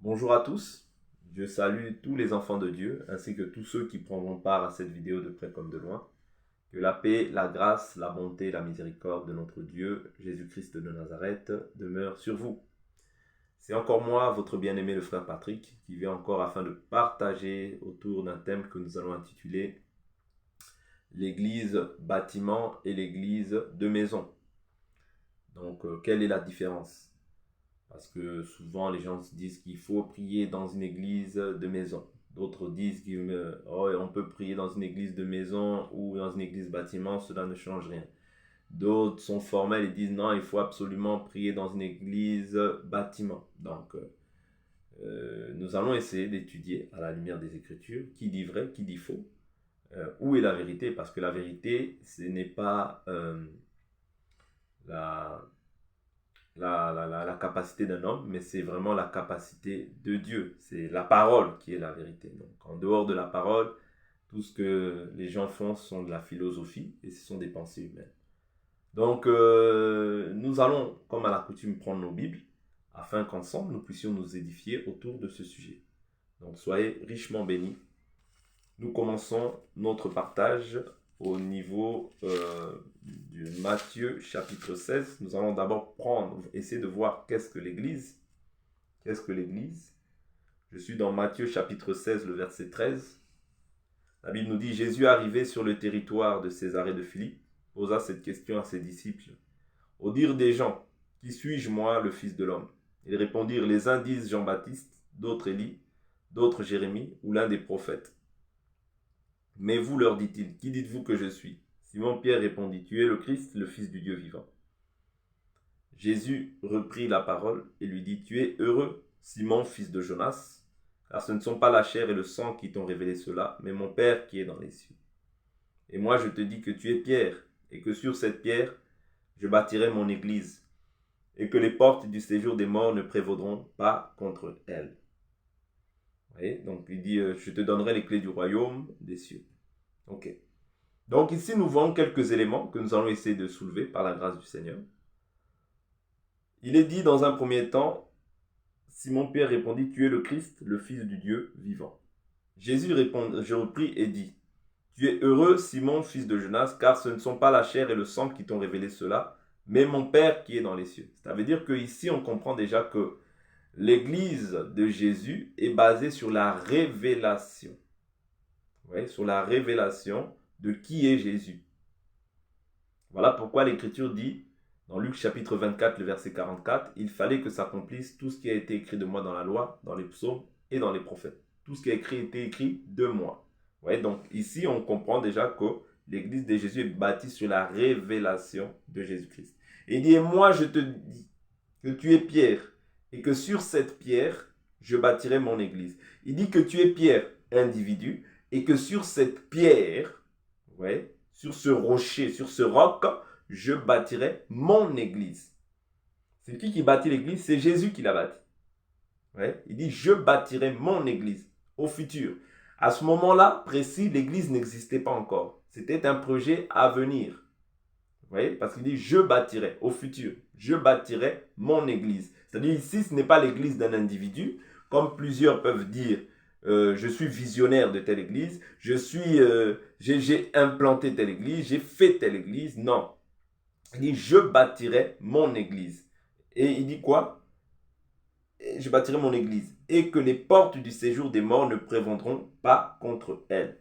Bonjour à tous, je salue tous les enfants de Dieu ainsi que tous ceux qui prendront part à cette vidéo de près comme de loin. Que la paix, la grâce, la bonté, la miséricorde de notre Dieu, Jésus-Christ de Nazareth, demeure sur vous. C'est encore moi, votre bien-aimé le frère Patrick, qui vient encore afin de partager autour d'un thème que nous allons intituler l'Église bâtiment et l'Église de maison. Donc, quelle est la différence ? Parce que souvent, les gens se disent qu'il faut prier dans une église de maison. D'autres disent qu'on peut prier dans une église de maison ou dans une église bâtiment, cela ne change rien. D'autres sont formels et disent non, il faut absolument prier dans une église bâtiment. Donc, nous allons essayer d'étudier à la lumière des Écritures qui dit vrai, qui dit faux, où est la vérité. Parce que la vérité, ce n'est pas la capacité d'un homme, mais c'est vraiment la capacité de Dieu. C'est la parole qui est la vérité. Donc, en dehors de la parole, tout ce que les gens font sont de la philosophie et ce sont des pensées humaines. Donc, nous allons, comme à la coutume, prendre nos Bibles afin qu'ensemble, nous puissions nous édifier autour de ce sujet. Donc, soyez richement bénis. Nous commençons notre partage au niveau de Matthieu chapitre 16. Nous allons d'abord essayer de voir qu'est-ce que l'Église. Qu'est-ce que l'Église? Je suis dans Matthieu chapitre 16, le verset 13. La Bible nous dit, Jésus arrivé sur le territoire de Césarée de Philippe, posa cette question à ses disciples. Au dire des gens, qui suis-je moi, le Fils de l'homme? Ils répondirent, les uns disent Jean-Baptiste, d'autres Élie, d'autres Jérémie ou l'un des prophètes. Mais vous, leur dit-il, qui dites-vous que je suis? Simon-Pierre répondit, tu es le Christ, le Fils du Dieu vivant. Jésus reprit la parole et lui dit, tu es heureux, Simon, fils de Jonas, car ce ne sont pas la chair et le sang qui t'ont révélé cela, mais mon Père qui est dans les cieux. Et moi je te dis que tu es Pierre, et que sur cette pierre, je bâtirai mon église, et que les portes du séjour des morts ne prévaudront pas contre elle. Vous voyez? Donc il dit, je te donnerai les clés du royaume des cieux. Ok. Donc ici, nous voyons quelques éléments que nous allons essayer de soulever par la grâce du Seigneur. Il est dit dans un premier temps, Simon-Pierre répondit, tu es le Christ, le Fils du Dieu vivant. Jésus répondit, je repris et dit, tu es heureux, Simon, fils de Jonas, car ce ne sont pas la chair et le sang qui t'ont révélé cela, mais mon Père qui est dans les cieux. Ça veut dire qu'ici, on comprend déjà que l'Église de Jésus est basée sur la révélation. Oui, sur la révélation de qui est Jésus. Voilà pourquoi l'Écriture dit, dans Luc chapitre 24, le verset 44, il fallait que s'accomplisse tout ce qui a été écrit de moi dans la loi, dans les psaumes et dans les prophètes. Tout ce qui a été écrit de moi. Ouais, donc ici, on comprend déjà que l'Église de Jésus est bâtie sur la révélation de Jésus-Christ. Et il dit, et moi je te dis que tu es Pierre, et que sur cette pierre, je bâtirai mon Église. Il dit que tu es Pierre, individu, et que sur cette pierre, ouais, sur ce rocher, sur ce roc, je bâtirai mon église. C'est qui bâtit l'église? C'est Jésus qui l'a bâti. Ouais. Il dit, je bâtirai mon église au futur. À ce moment-là, précis, l'église n'existait pas encore. C'était un projet à venir. Vous voyez? Parce qu'il dit, je bâtirai au futur. Je bâtirai mon église. C'est-à-dire ici, ce n'est pas l'église d'un individu, comme plusieurs peuvent dire. Je suis visionnaire de telle église, j'ai implanté telle église, j'ai fait telle église. Non. Il dit, je bâtirai mon église. Et il dit quoi? Je bâtirai mon église. Et que les portes du séjour des morts ne prévaudront pas contre elle.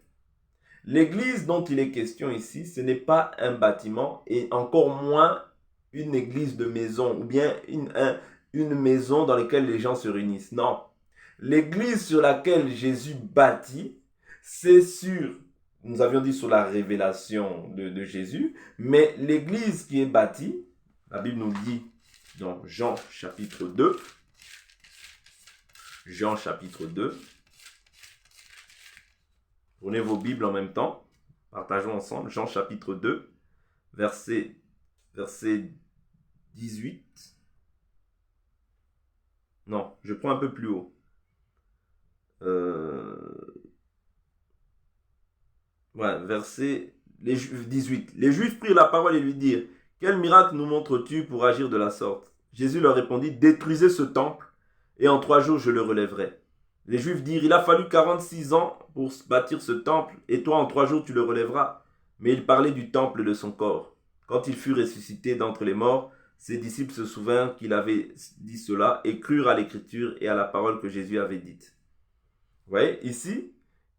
L'église dont il est question ici, ce n'est pas un bâtiment et encore moins une église de maison ou bien une maison dans laquelle les gens se réunissent. Non. L'église sur laquelle Jésus bâtit, c'est sur, nous avions dit sur la révélation de Jésus, mais l'église qui est bâtie, la Bible nous dit dans Jean chapitre 2, Jean chapitre 2, prenez vos Bibles en même temps, partageons ensemble, Jean chapitre 2, verset 18, non, je prends un peu plus haut, verset 18. Les Juifs prirent la parole et lui dirent, quel miracle nous montres-tu pour agir de la sorte? Jésus leur répondit, détruisez ce temple et en 3 jours je le relèverai. Les Juifs dirent, il a fallu 46 ans pour bâtir ce temple, et toi en 3 jours tu le relèveras. Mais il parlait du temple de son corps. Quand il fut ressuscité d'entre les morts, ses disciples se souvinrent qu'il avait dit cela et crurent à l'écriture et à la parole que Jésus avait dite. Vous voyez, ici,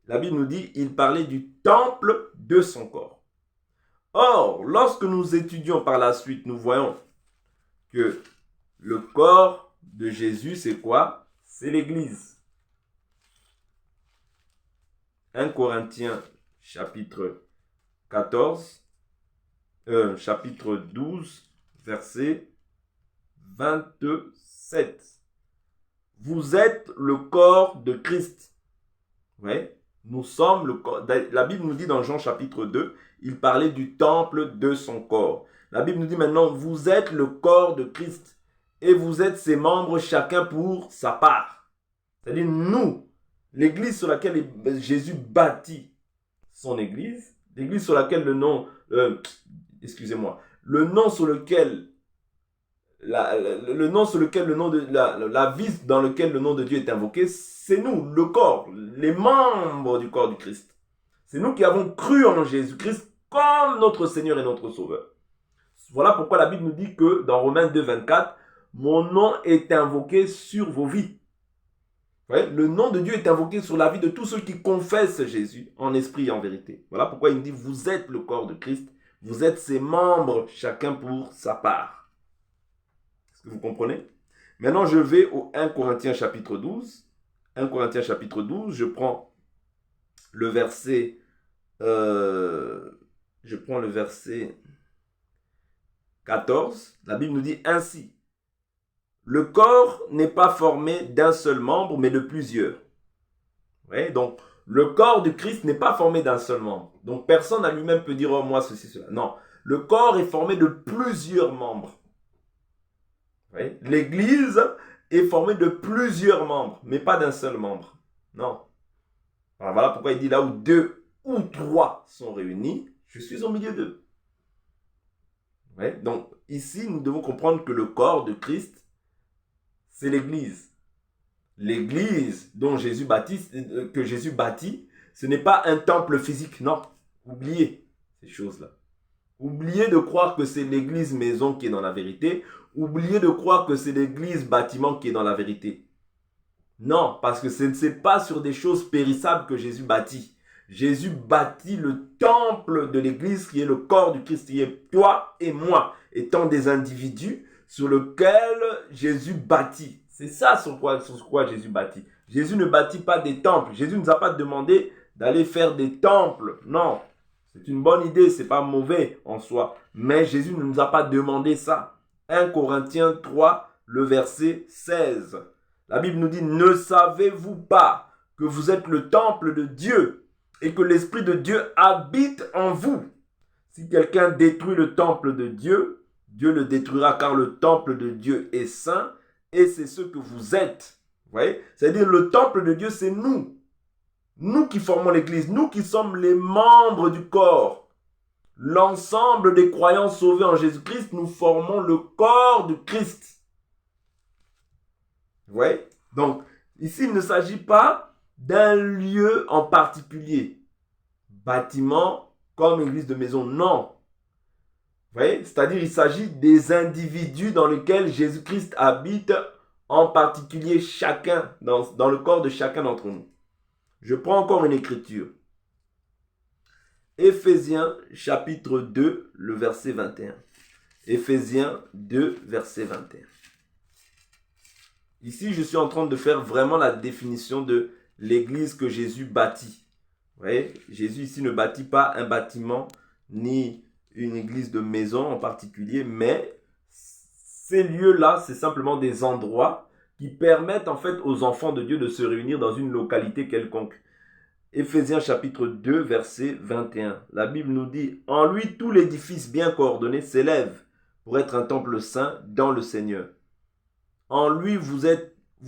la Bible nous dit, il parlait du temple de son corps. Or, lorsque nous étudions par la suite, nous voyons que le corps de Jésus, c'est quoi? C'est l'Église. 1 Corinthiens chapitre 12, verset 27. Vous êtes le corps de Christ. Ouais, nous sommes le corps. La Bible nous dit dans Jean chapitre 2, il parlait du temple de son corps. La Bible nous dit maintenant, vous êtes le corps de Christ et vous êtes ses membres, chacun pour sa part. C'est-à-dire nous, l'église sur laquelle Jésus bâtit son église, l'église sur laquelle le nom sur lequel la vie dans lequel le nom de Dieu est invoqué, c'est nous, le corps, les membres du corps du Christ. C'est nous qui avons cru en Jésus-Christ comme notre Seigneur et notre Sauveur. Voilà pourquoi la Bible nous dit que dans Romains 2, 24, mon nom est invoqué sur vos vies. Ouais, le nom de Dieu est invoqué sur la vie de tous ceux qui confessent Jésus en esprit et en vérité. Voilà pourquoi il dit, vous êtes le corps de Christ, vous êtes ses membres, chacun pour sa part. Est-ce que vous comprenez? Maintenant, je vais au 1 Corinthiens chapitre 12. 1 Corinthiens chapitre 12, je prends le verset 14. La Bible nous dit ainsi. Le corps n'est pas formé d'un seul membre, mais de plusieurs. Ouais, donc, le corps du Christ n'est pas formé d'un seul membre. Donc, personne à lui-même peut dire, oh, moi, ceci, cela. Non, le corps est formé de plusieurs membres. Ouais, l'Église est formée de plusieurs membres, mais pas d'un seul membre. Non. Alors, voilà pourquoi il dit là où 2 ou 3 sont réunis, je suis au milieu d'eux. Ouais, donc, ici, nous devons comprendre que le corps de Christ, c'est l'Église. L'Église que Jésus bâtit, ce n'est pas un temple physique, non. Oubliez ces choses-là. Oubliez de croire que c'est l'Église maison qui est dans la vérité. Oubliez de croire que c'est l'Église bâtiment qui est dans la vérité. Non, parce que ce n'est pas sur des choses périssables que Jésus bâtit. Jésus bâtit le temple de l'Église qui est le corps du Christ, qui est toi et moi, étant des individus sur lequel Jésus bâtit. C'est ça sur quoi Jésus bâtit. Jésus ne bâtit pas des temples. Jésus ne nous a pas demandé d'aller faire des temples. Non, c'est une bonne idée, c'est pas mauvais en soi. Mais Jésus ne nous a pas demandé ça. 1 Corinthiens 3, le verset 16. La Bible nous dit, ne savez-vous pas que vous êtes le temple de Dieu et que l'Esprit de Dieu habite en vous? Si quelqu'un détruit le temple de Dieu, Dieu le détruira car le temple de Dieu est saint et c'est ce que vous êtes. Vous voyez? C'est-à-dire le temple de Dieu, c'est nous. Nous qui formons l'Église, nous qui sommes les membres du corps. L'ensemble des croyants sauvés en Jésus-Christ, nous formons le corps du Christ. Vous voyez? Donc, ici, il ne s'agit pas d'un lieu en particulier. Bâtiment comme église de maison, non. Vous voyez? C'est-à-dire il s'agit des individus dans lesquels Jésus-Christ habite, en particulier chacun, dans le corps de chacun d'entre nous. Je prends encore une écriture. Éphésiens chapitre 2, le verset 21. Éphésiens 2, verset 21. Ici, je suis en train de faire vraiment la définition de l'église que Jésus bâtit. Vous voyez, Jésus ici ne bâtit pas un bâtiment ni une église de maison en particulier, mais ces lieux-là, c'est simplement des endroits qui permettent en fait aux enfants de Dieu de se réunir dans une localité quelconque. Éphésiens chapitre 2, verset 21. La Bible nous dit, « En lui, tout l'édifice bien coordonné s'élève pour être un temple saint dans le Seigneur. En lui, vous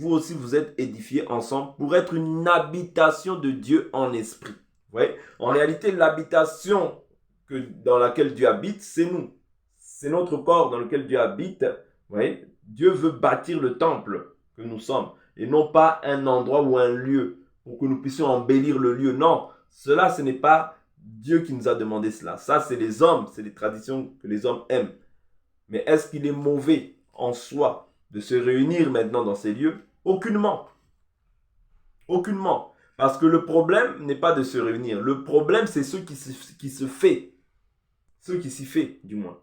aussi, vous êtes édifiés ensemble pour être une habitation de Dieu en esprit. » Vous voyez? En réalité, l'habitation dans laquelle Dieu habite, c'est nous. C'est notre corps dans lequel Dieu habite. Vous voyez? Dieu veut bâtir le temple que nous sommes. et non pas un endroit ou un lieu pour que nous puissions embellir le lieu. Non, cela, ce n'est pas Dieu qui nous a demandé cela. Ça, c'est les hommes, c'est les traditions que les hommes aiment. Mais est-ce qu'il est mauvais en soi de se réunir maintenant dans ces lieux? Aucunement. Aucunement. Parce que le problème n'est pas de se réunir. Le problème, c'est ce qui se fait. Ce qui s'y fait, du moins.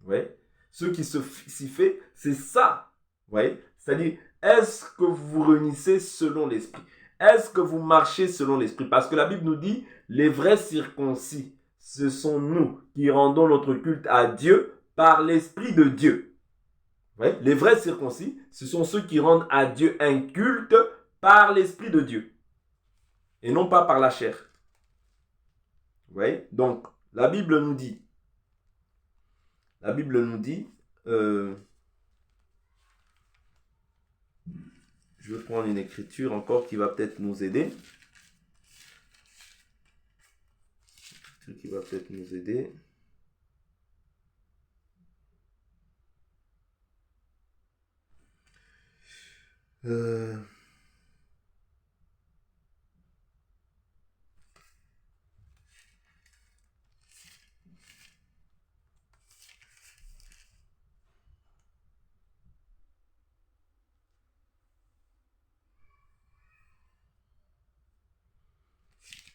Ouais. Ce qui s'y fait, c'est ça. Ouais. C'est-à-dire, est-ce que vous vous réunissez selon l'esprit? Est-ce que vous marchez selon l'esprit? Parce que la Bible nous dit, les vrais circoncis, ce sont nous qui rendons notre culte à Dieu par l'esprit de Dieu. Ouais. Les vrais circoncis, ce sont ceux qui rendent à Dieu un culte par l'esprit de Dieu. Et non pas par la chair. Vous voyez? Donc, la Bible nous dit, je vais prendre une écriture encore qui va peut-être nous aider. Euh,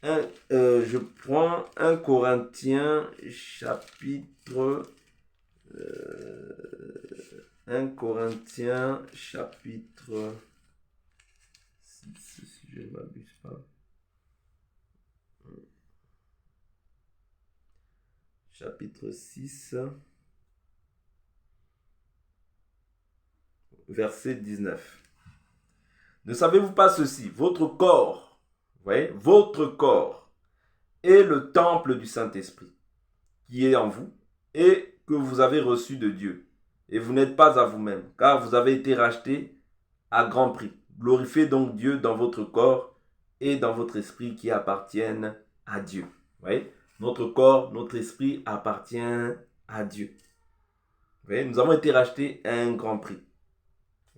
1, je prends 1 Corinthiens chapitre 1 Corinthiens chapitre 6, si je ne m'abuse pas. Chapitre 6, verset 19. Ne savez-vous pas ceci? Votre corps, vous voyez, votre corps est le temple du Saint-Esprit qui est en vous et que vous avez reçu de Dieu. Et vous n'êtes pas à vous-même, car vous avez été rachetés à grand prix. Glorifiez donc Dieu dans votre corps et dans votre esprit qui appartiennent à Dieu. Vous voyez? Notre corps, notre esprit appartient à Dieu. Vous voyez? Nous avons été rachetés à un grand prix.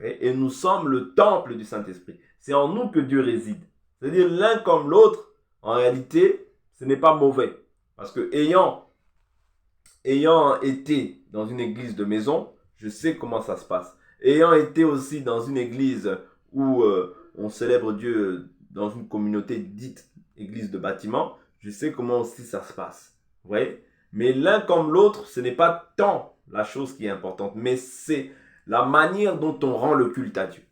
Et nous sommes le temple du Saint-Esprit. C'est en nous que Dieu réside. C'est-à-dire l'un comme l'autre, en réalité, ce n'est pas mauvais. Parce que ayant été dans une église de maison, je sais comment ça se passe. Ayant été aussi dans une église où on célèbre Dieu dans une communauté dite église de bâtiment, je sais comment aussi ça se passe. Vous voyez? Mais l'un comme l'autre, ce n'est pas tant la chose qui est importante, mais c'est la manière dont on rend le culte à Dieu.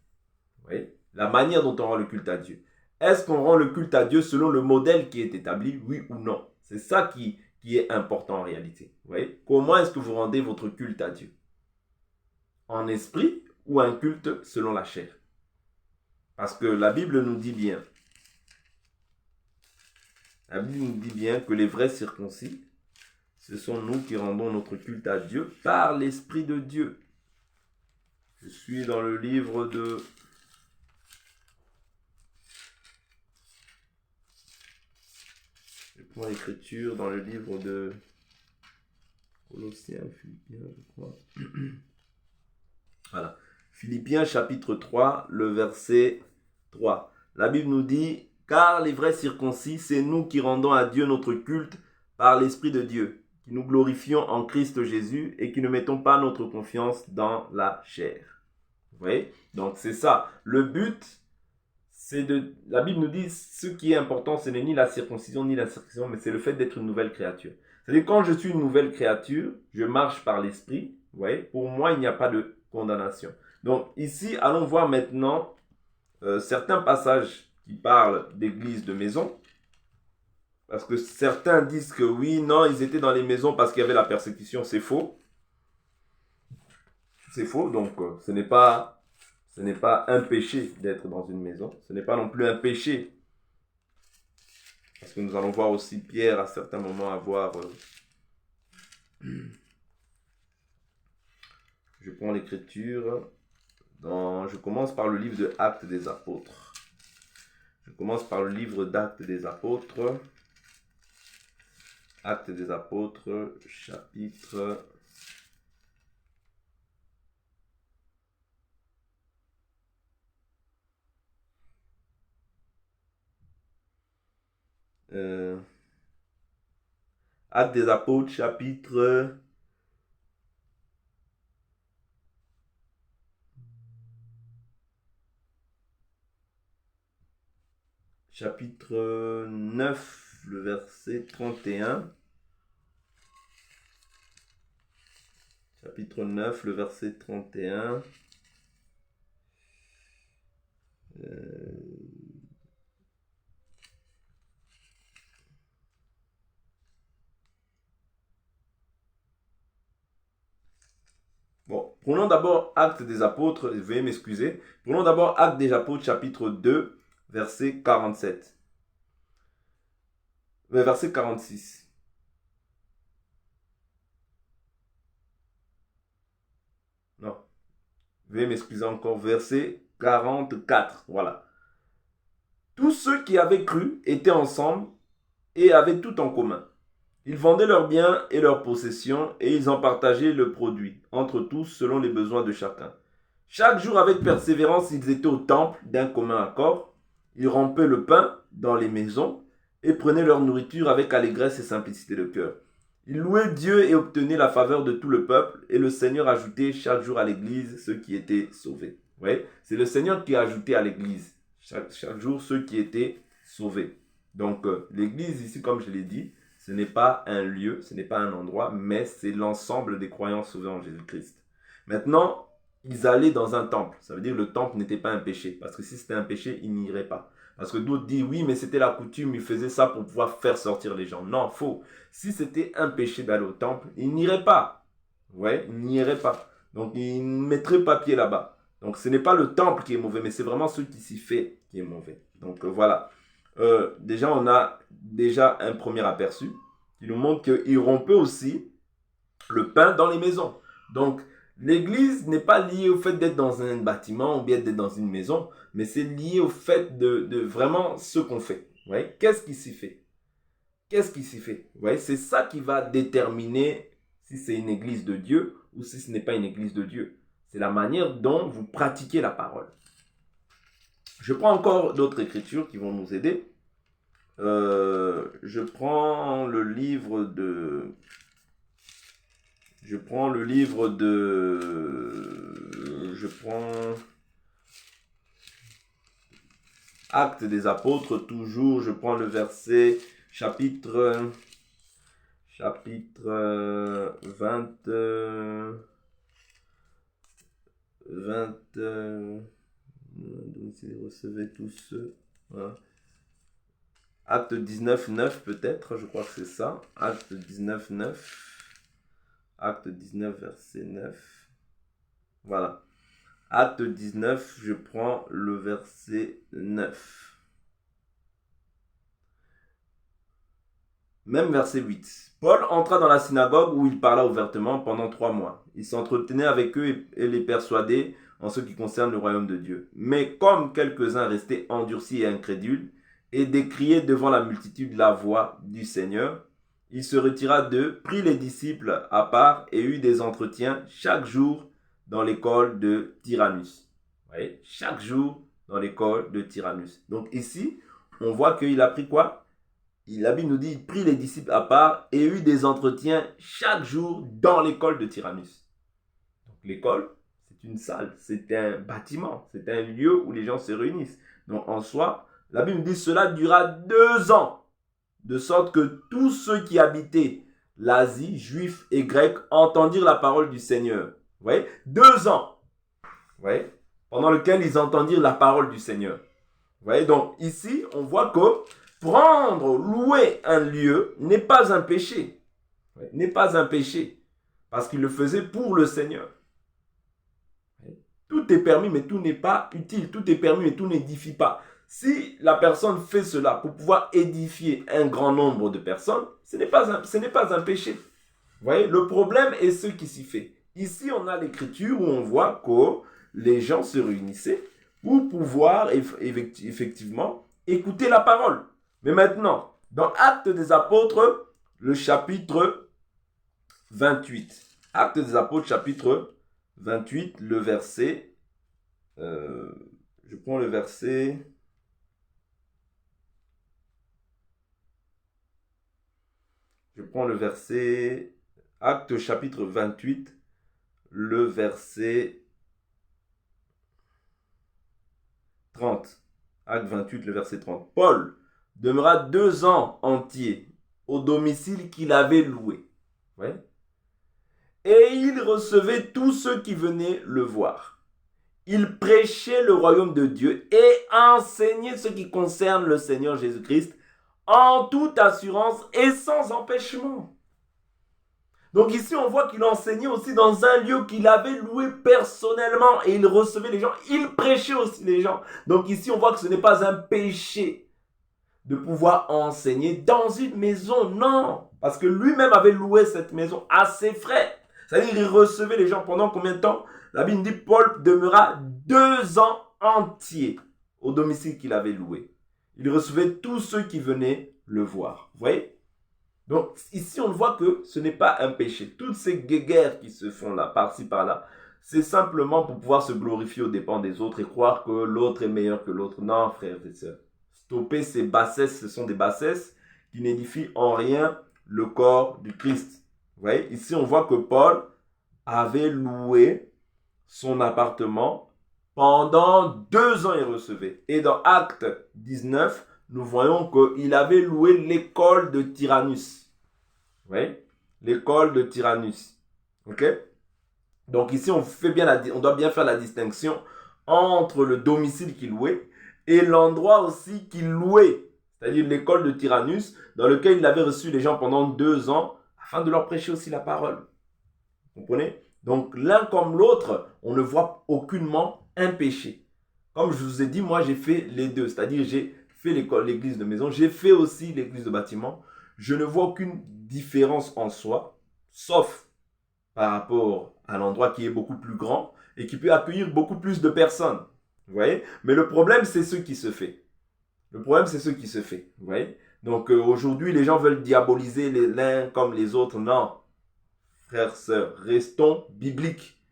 Vous voyez? La manière dont on rend le culte à Dieu. Est-ce qu'on rend le culte à Dieu selon le modèle qui est établi, oui ou non? C'est ça qui est important en réalité. Vous voyez? Comment est-ce que vous rendez votre culte à Dieu? En esprit ou un culte selon la chair? Parce que la Bible nous dit bien, que les vrais circoncis, ce sont nous qui rendons notre culte à Dieu par l'Esprit de Dieu. Je suis dans le livre de... Je prends l'écriture dans le livre de Colossiens, Philippiens, je crois. Voilà. Philippiens chapitre 3, le verset 3. La Bible nous dit, car les vrais circoncis, c'est nous qui rendons à Dieu notre culte par l'Esprit de Dieu, qui nous glorifions en Christ Jésus et qui ne mettons pas notre confiance dans la chair. Vous voyez? Donc c'est ça. Le but, c'est de... La Bible nous dit, ce qui est important, ce n'est ni la circoncision ni la circoncision, mais c'est le fait d'être une nouvelle créature. C'est-à-dire, quand je suis une nouvelle créature, je marche par l'Esprit. Vous voyez? Pour moi, il n'y a pas de condamnation. Donc ici, allons voir maintenant certains passages qui parlent d'église de maison. Parce que certains disent que oui, non, ils étaient dans les maisons parce qu'il y avait la persécution. C'est faux. C'est faux, donc ce n'est pas un péché d'être dans une maison. Ce n'est pas non plus un péché. Parce que nous allons voir aussi Pierre à certains moments avoir... Je prends l'écriture. Je commence par le livre de Actes des Apôtres. Je commence par le livre d'Actes des Apôtres. Actes des Apôtres, chapitre... Euh, Actes des Apôtres, chapitre 9, le verset 31. Chapitre 9, le verset 31. Bon, prenons d'abord Actes des Apôtres, veuillez m'excuser. Prenons d'abord Actes des Apôtres, chapitre 2, verset 47. Verset 46. Non, veuillez m'excuser encore, verset 44. Voilà. Tous ceux qui avaient cru étaient ensemble et avaient tout en commun. Ils vendaient leurs biens et leurs possessions et ils en partageaient le produit entre tous selon les besoins de chacun. Chaque jour avec persévérance, ils étaient au temple d'un commun accord. Ils rompaient le pain dans les maisons et prenaient leur nourriture avec allégresse et simplicité de cœur. Ils louaient Dieu et obtenaient la faveur de tout le peuple et le Seigneur ajoutait chaque jour à l'église ceux qui étaient sauvés. Vous voyez, c'est le Seigneur qui a ajouté à l'église chaque jour ceux qui étaient sauvés. Donc l'église ici, comme je l'ai dit, ce n'est pas un lieu, ce n'est pas un endroit, mais c'est l'ensemble des croyants sauvés en Jésus-Christ. Maintenant, ils allaient dans un temple. Ça veut dire que le temple n'était pas un péché. Parce que si c'était un péché, ils n'iraient pas. Parce que d'autres disent, oui, mais c'était la coutume, ils faisaient ça pour pouvoir faire sortir les gens. Non, faux. Si c'était un péché d'aller au temple, ils n'iraient pas. Ouais, ils n'iraient pas. Donc, ils ne mettraient pas pied là-bas. Donc, ce n'est pas le temple qui est mauvais, mais c'est vraiment ce qui s'y fait qui est mauvais. Donc, voilà. Déjà, on a déjà un premier aperçu qui nous montre qu'ils rompaient aussi le pain dans les maisons. Donc, l'église n'est pas liée au fait d'être dans un bâtiment ou bien d'être dans une maison, mais c'est lié au fait de vraiment ce qu'on fait. Ouais? Qu'est-ce qui s'y fait? Qu'est-ce qui s'y fait? Ouais? C'est ça qui va déterminer si c'est une église de Dieu ou si ce n'est pas une église de Dieu. C'est la manière dont vous pratiquez la parole. Je prends encore d'autres écritures qui vont nous aider. Je prends le livre de... Je prends Actes des Apôtres, toujours. Je prends le verset chapitre 20... recevez tous ceux. Voilà. Acte 19, 9 peut-être, je crois que c'est ça. Acte 19, 9. Acte 19, verset 9. Voilà. Acte 19, je prends le verset 9. Même verset 8. Paul entra dans la synagogue où il parla ouvertement pendant 3 mois. Il s'entretenait avec eux et les persuadait en ce qui concerne le royaume de Dieu. Mais comme quelques-uns restaient endurcis et incrédules et décriaient devant la multitude la voix du Seigneur, il se retira d'eux, prit les disciples à part et eut des entretiens chaque jour dans l'école de Tyrannus. Vous voyez, chaque jour dans l'école de Tyrannus. Donc ici, on voit qu'il a pris quoi? La Bible nous dit, il prit les disciples à part et eut des entretiens chaque jour dans l'école de Tyrannus. Donc l'école, c'est une salle, c'est un bâtiment, c'est un lieu où les gens se réunissent. Donc en soi, la Bible dit, cela dura 2 ans, de sorte que tous ceux qui habitaient l'Asie, juifs et grecs, entendirent la parole du Seigneur. Vous voyez, 2 ans, vous voyez, pendant lequel ils entendirent la parole du Seigneur. Vous voyez, donc ici, on voit que prendre, louer un lieu n'est pas un péché. N'est pas un péché. Parce qu'il le faisait pour le Seigneur. Tout est permis, mais tout n'est pas utile. Tout est permis, mais tout n'édifie pas. Si la personne fait cela pour pouvoir édifier un grand nombre de personnes, ce n'est pas un péché. Vous voyez, le problème est ce qui s'y fait. Ici, on a l'écriture où on voit que les gens se réunissaient pour pouvoir effectivement écouter la parole. Mais maintenant, dans Actes des Apôtres, le chapitre 28. Actes des Apôtres, chapitre 28, le verset... je prends le verset... prends le verset, Actes chapitre 28, le verset 30. Acte 28, le verset 30. Paul demeura 2 ans entiers au domicile qu'il avait loué. Ouais. Et il recevait tous ceux qui venaient le voir. Il prêchait le royaume de Dieu et enseignait ce qui concerne le Seigneur Jésus-Christ en toute assurance et sans empêchement. Donc ici, on voit qu'il enseignait aussi dans un lieu qu'il avait loué personnellement et il recevait les gens. Il prêchait aussi les gens. Donc ici, on voit que ce n'est pas un péché de pouvoir enseigner dans une maison. Non, parce que lui-même avait loué cette maison à ses frais. C'est-à-dire qu'il recevait les gens pendant combien de temps? La Bible dit Paul demeura 2 ans entiers au domicile qu'il avait loué. Il recevait tous ceux qui venaient le voir. Vous voyez? Donc ici on voit que ce n'est pas un péché. Toutes ces guéguerres qui se font là, par-ci par-là, c'est simplement pour pouvoir se glorifier aux dépens des autres et croire que l'autre est meilleur que l'autre. Non, frères et sœurs. Stopper ces bassesses, ce sont des bassesses qui n'édifient en rien le corps du Christ. Vous voyez, ici on voit que Paul avait loué son appartement pendant 2 ans il recevait. Et dans Acte 19, nous voyons qu'il avait loué l'école de Tyrannus. Vous voyez? L'école de Tyrannus. Ok? Donc ici, on doit bien faire la distinction entre le domicile qu'il louait et l'endroit aussi qu'il louait. C'est-à-dire l'école de Tyrannus, dans lequel il avait reçu les gens pendant 2 ans, afin de leur prêcher aussi la parole. Vous comprenez? Donc l'un comme l'autre, on ne voit aucunement un péché. Comme je vous ai dit, moi j'ai fait les deux. C'est-à-dire j'ai fait l'église de maison, j'ai fait aussi l'église de bâtiment. Je ne vois aucune différence en soi, sauf par rapport à l'endroit qui est beaucoup plus grand et qui peut accueillir beaucoup plus de personnes. Vous voyez? Mais le problème, c'est ce qui se fait. Le problème, c'est ce qui se fait. Vous voyez? Donc aujourd'hui, les gens veulent diaboliser les l'un comme les autres. Non. Frères, sœurs, restons bibliques.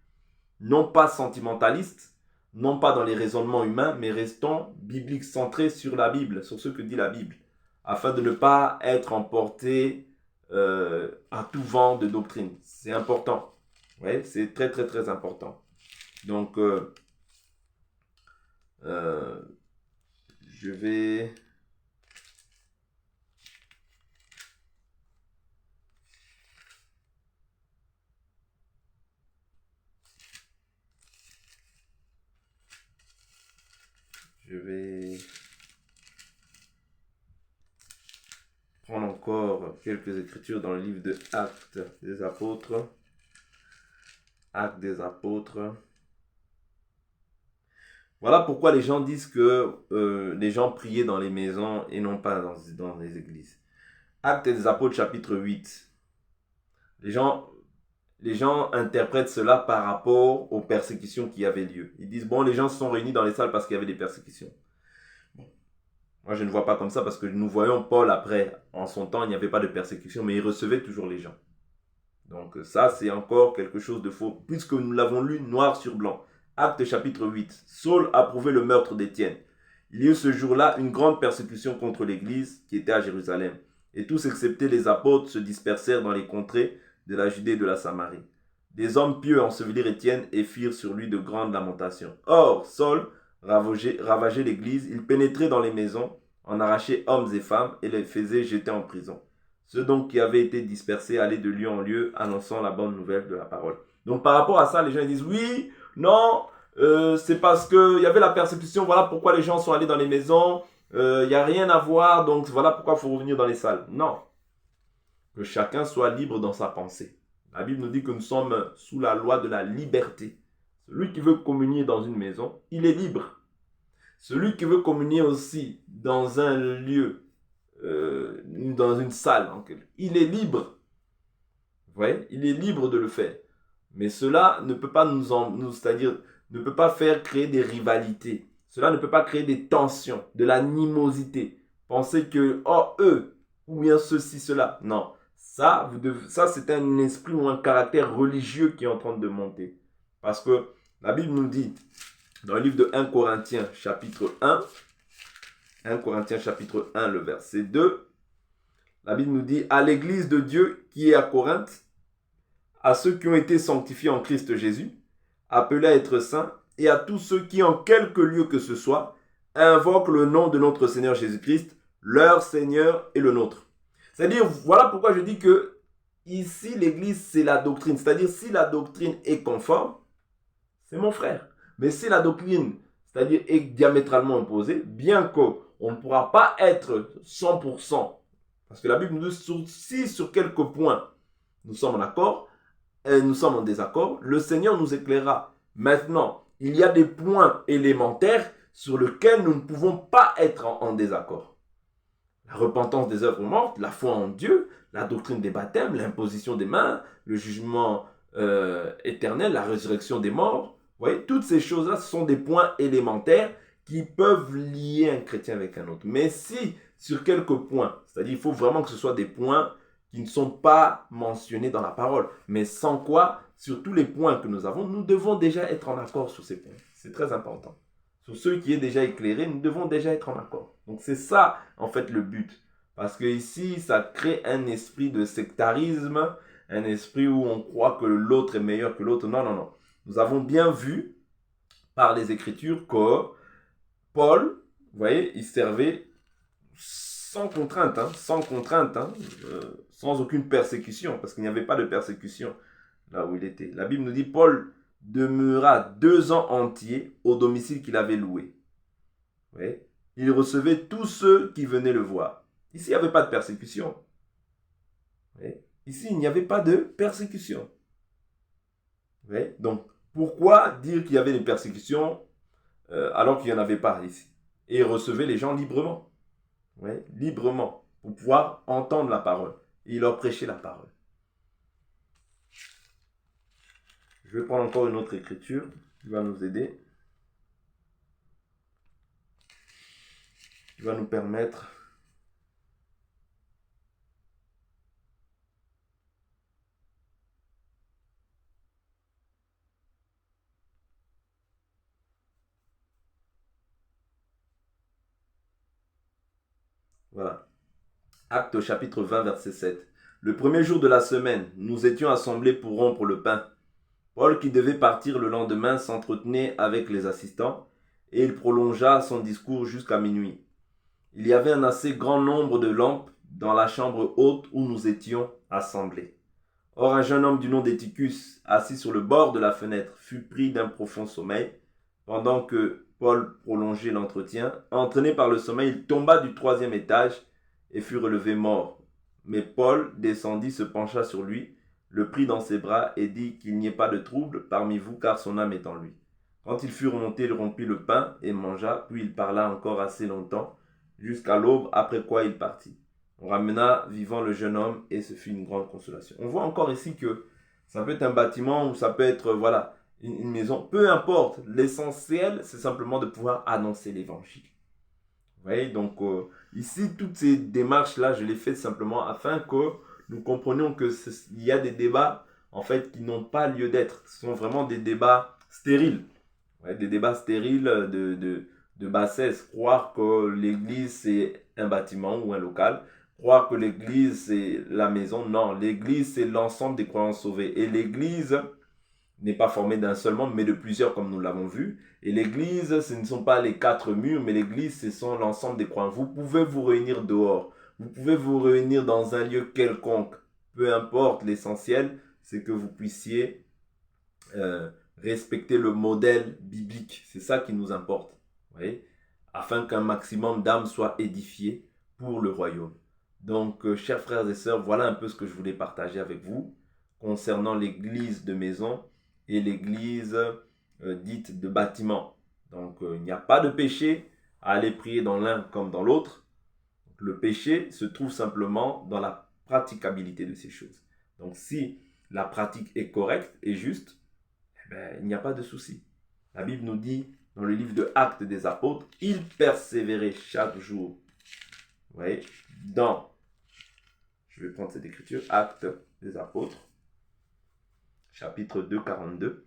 Non pas sentimentalistes, non pas dans les raisonnements humains, mais restons bibliques, centrés sur la Bible, sur ce que dit la Bible, afin de ne pas être emportés à tout vent de doctrine. C'est important. Ouais, c'est très très très important. Donc, je vais... prendre encore quelques écritures dans le livre de Actes des Apôtres. Actes des Apôtres. Voilà pourquoi les gens disent que les gens priaient dans les maisons et non pas dans les églises. Actes des Apôtres chapitre 8. Les gens interprètent cela par rapport aux persécutions qui avaient lieu. Ils disent, bon, les gens se sont réunis dans les salles parce qu'il y avait des persécutions. Bon. Moi, je ne vois pas comme ça parce que nous voyons Paul après. En son temps, il n'y avait pas de persécution, mais il recevait toujours les gens. Donc ça, c'est encore quelque chose de faux, puisque nous l'avons lu noir sur blanc. Acte chapitre 8. Saul approuvait le meurtre d'Étienne. Il y eut ce jour-là une grande persécution contre l'église qui était à Jérusalem. Et tous, excepté les apôtres, se dispersèrent dans les contrées de la Judée et de la Samarie. Des hommes pieux ensevelirent Étienne et firent sur lui de grandes lamentations. Or, Saul ravageait l'église, il pénétrait dans les maisons, en arrachait hommes et femmes et les faisait jeter en prison. Ceux donc qui avaient été dispersés allaient de lieu en lieu, annonçant la bonne nouvelle de la parole. Donc par rapport à ça, les gens disent oui, non, c'est parce qu'il y avait la persécution, voilà pourquoi les gens sont allés dans les maisons, il n'y a rien à voir, donc voilà pourquoi il faut revenir dans les salles. Non. Que chacun soit libre dans sa pensée. La Bible nous dit que nous sommes sous la loi de la liberté. Celui qui veut communier dans une maison, il est libre. Celui qui veut communier aussi dans un lieu, dans une salle, il est libre. Vous voyez, il est libre de le faire. Mais cela ne peut pas c'est-à-dire, ne peut pas faire créer des rivalités. Cela ne peut pas créer des tensions, de l'animosité. Penser que, oh, eux, ou bien ceci, cela. Non. Ça, c'est un esprit ou un caractère religieux qui est en train de monter. Parce que la Bible nous dit, dans le livre de 1 Corinthiens, chapitre 1, 1 Corinthiens, chapitre 1, le verset 2, La Bible nous dit à l'église de Dieu qui est à Corinthe, à ceux qui ont été sanctifiés en Christ Jésus, appelés à être saints, et à tous ceux qui, en quelque lieu que ce soit, invoquent le nom de notre Seigneur Jésus-Christ, leur Seigneur et le nôtre. C'est-à-dire, voilà pourquoi je dis que ici, l'église, c'est la doctrine. C'est-à-dire, si la doctrine est conforme, c'est mon frère. Mais si la doctrine, c'est-à-dire, est diamétralement opposée, bien qu'on ne pourra pas être 100%, parce que la Bible nous dit, si sur quelques points, nous sommes en accord, et nous sommes en désaccord, le Seigneur nous éclairera. Maintenant, il y a des points élémentaires sur lesquels nous ne pouvons pas être en désaccord. La repentance des œuvres mortes, la foi en Dieu, la doctrine des baptêmes, l'imposition des mains, le jugement éternel, la résurrection des morts. Vous voyez, toutes ces choses-là, ce sont des points élémentaires qui peuvent lier un chrétien avec un autre. Mais si, sur quelques points, c'est-à-dire il faut vraiment que ce soit des points qui ne sont pas mentionnés dans la parole, mais sans quoi, sur tous les points que nous avons, nous devons déjà être en accord sur ces points. C'est très important. Sur ceux qui est déjà éclairé, nous devons déjà être en accord. Donc c'est ça, en fait, le but. Parce que ici, ça crée un esprit de sectarisme, un esprit où on croit que l'autre est meilleur que l'autre. Non, non, non. Nous avons bien vu, par les Écritures, que Paul, vous voyez, il servait sans contrainte, sans aucune persécution, parce qu'il n'y avait pas de persécution là où il était. La Bible nous dit, Paul demeura 2 ans entiers au domicile qu'il avait loué. Oui. Il recevait tous ceux qui venaient le voir. Ici, il n'y avait pas de persécution. Oui. Ici, il n'y avait pas de persécution. Oui. Donc, pourquoi dire qu'il y avait des persécutions alors qu'il n'y en avait pas ici? Et il recevait les gens librement. Oui, librement, pour pouvoir entendre la parole. Et il leur prêchait la parole. Je vais prendre encore une autre écriture qui va nous aider, qui va nous permettre voilà. Actes chapitre 20, verset 7. Le premier jour de la semaine, nous étions assemblés pour rompre le pain. Paul, qui devait partir le lendemain, s'entretenait avec les assistants, et il prolongea son discours jusqu'à minuit. Il y avait un assez grand nombre de lampes dans la chambre haute où nous étions assemblés. Or, un jeune homme du nom d'Éticus, assis sur le bord de la fenêtre, fut pris d'un profond sommeil. Pendant que Paul prolongeait l'entretien, entraîné par le sommeil, il tomba du 3e étage et fut relevé mort. Mais Paul descendit, se pencha sur lui, le prit dans ses bras et dit qu'il n'y ait pas de trouble parmi vous, car son âme est en lui. Quand il fut remonté, il rompit le pain et mangea, puis il parla encore assez longtemps, jusqu'à l'aube, après quoi il partit. On ramena vivant le jeune homme et ce fut une grande consolation. On voit encore ici que ça peut être un bâtiment ou ça peut être une maison. Peu importe. L'essentiel, c'est simplement de pouvoir annoncer l'évangile. Vous voyez, donc ici, toutes ces démarches-là, je les fais simplement afin que nous comprenions qu'il y a des débats en fait qui n'ont pas lieu d'être. Ce sont vraiment des débats stériles. Ouais, des débats stériles de bassesse. Croire que l'église, c'est un bâtiment ou un local. Croire que l'église, c'est la maison. Non, l'église, c'est l'ensemble des croyants sauvés. Et l'église n'est pas formée d'un seul membre, mais de plusieurs, comme nous l'avons vu. Et l'église, ce ne sont pas les 4 murs, mais l'église, ce sont l'ensemble des croyants. Vous pouvez vous réunir dehors. Vous pouvez vous réunir dans un lieu quelconque. Peu importe, l'essentiel, c'est que vous puissiez respecter le modèle biblique. C'est ça qui nous importe. Vous voyez, afin qu'un maximum d'âmes soient édifiées pour le royaume. Donc, chers frères et sœurs, voilà un peu ce que je voulais partager avec vous concernant l'église de maison et l'église dite de bâtiment. Donc, il n'y a pas de péché à aller prier dans l'un comme dans l'autre. Le péché se trouve simplement dans la praticabilité de ces choses. Donc, si la pratique est correcte et juste, il n'y a pas de souci. La Bible nous dit dans le livre de Actes des Apôtres, ils persévéraient chaque jour. Vous voyez, je vais prendre cette écriture, Actes des Apôtres, chapitre 2, 42.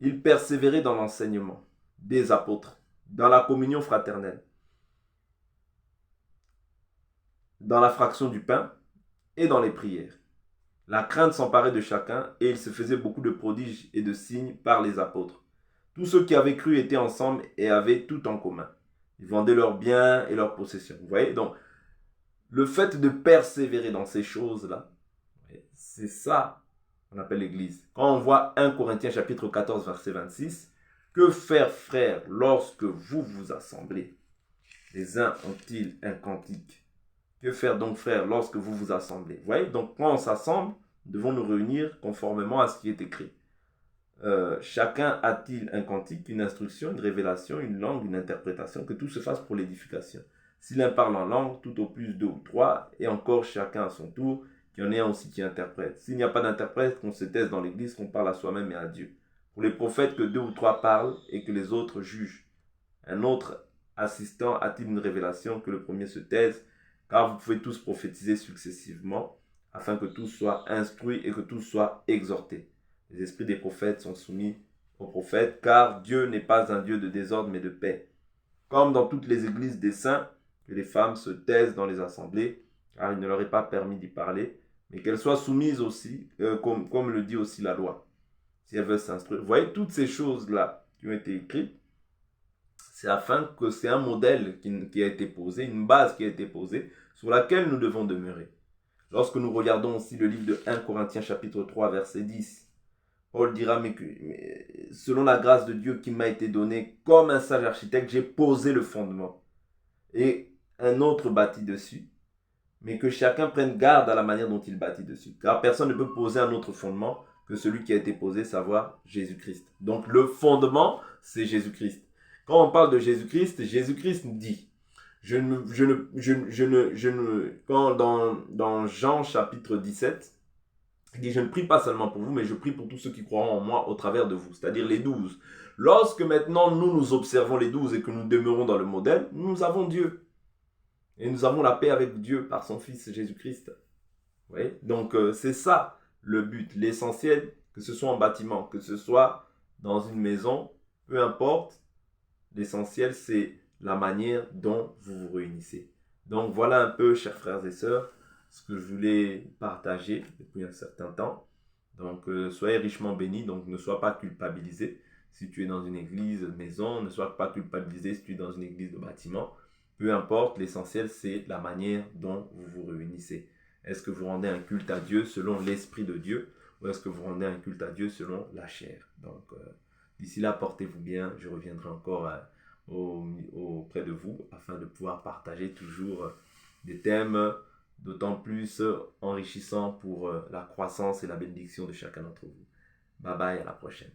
Ils persévéraient dans l'enseignement des apôtres, dans la communion fraternelle, dans la fraction du pain et dans les prières. La crainte s'emparait de chacun et il se faisait beaucoup de prodiges et de signes par les apôtres. Tous ceux qui avaient cru étaient ensemble et avaient tout en commun. Ils vendaient leurs biens et leurs possessions. Vous voyez, donc, le fait de persévérer dans ces choses-là, c'est ça qu'on appelle l'Église. Quand on voit 1 Corinthiens chapitre 14, verset 26, que faire, frères, lorsque vous vous assemblez? Les uns ont-ils un cantique? Que faire donc, frères, lorsque vous vous assemblez? Vous voyez, donc quand on s'assemble, nous devons nous réunir conformément à ce qui est écrit. Chacun a-t-il un cantique, une instruction, une révélation, une langue, une interprétation, que tout se fasse pour l'édification. Si l'un parle en langue, tout au plus deux ou trois, et encore chacun à son tour, qu'il y en ait un aussi qui interprète. S'il n'y a pas d'interprète, qu'on se taise dans l'église, qu'on parle à soi-même et à Dieu. Pour les prophètes, que deux ou trois parlent et que les autres jugent. Un autre assistant a-t-il une révélation, que le premier se taise, car vous pouvez tous prophétiser successivement, afin que tous soient instruits et que tous soient exhortés. Les esprits des prophètes sont soumis aux prophètes, car Dieu n'est pas un Dieu de désordre, mais de paix. Comme dans toutes les églises des saints, que les femmes se taisent dans les assemblées, car il ne leur est pas permis d'y parler, mais qu'elles soient soumises aussi, comme le dit aussi la loi, si elles veulent s'instruire. Vous voyez, toutes ces choses-là qui ont été écrites, c'est afin que c'est un modèle qui a été posé, une base qui a été posée, sur laquelle nous devons demeurer. Lorsque nous regardons aussi le livre de 1 Corinthiens chapitre 3, verset 10, Paul dira, mais selon la grâce de Dieu qui m'a été donnée, comme un sage architecte, j'ai posé le fondement. Et un autre bâtit dessus. Mais que chacun prenne garde à la manière dont il bâtit dessus. Car personne ne peut poser un autre fondement que celui qui a été posé, savoir Jésus-Christ. Donc le fondement, c'est Jésus-Christ. Quand on parle de Jésus-Christ, Jésus-Christ dit, quand dans Jean chapitre 17, il dit, je ne prie pas seulement pour vous, mais je prie pour tous ceux qui croiront en moi au travers de vous, c'est-à-dire les 12. Lorsque maintenant nous observons les 12 et que nous demeurons dans le modèle, nous avons Dieu. Et nous avons la paix avec Dieu par son Fils Jésus-Christ. Vous voyez? Donc c'est ça le but, l'essentiel, que ce soit en bâtiment, que ce soit dans une maison, peu importe, l'essentiel c'est la manière dont vous vous réunissez. Donc voilà un peu, chers frères et sœurs, ce que je voulais partager depuis un certain temps. Donc soyez richement bénis, donc ne sois pas culpabilisé si tu es dans une église de maison, ne sois pas culpabilisé si tu es dans une église de bâtiment. Peu importe, l'essentiel c'est la manière dont vous vous réunissez. Est-ce que vous rendez un culte à Dieu selon l'Esprit de Dieu ou est-ce que vous rendez un culte à Dieu selon la chair? Donc d'ici là, portez-vous bien, je reviendrai encore auprès de vous afin de pouvoir partager toujours des thèmes d'autant plus enrichissants pour la croissance et la bénédiction de chacun d'entre vous. Bye bye, à la prochaine.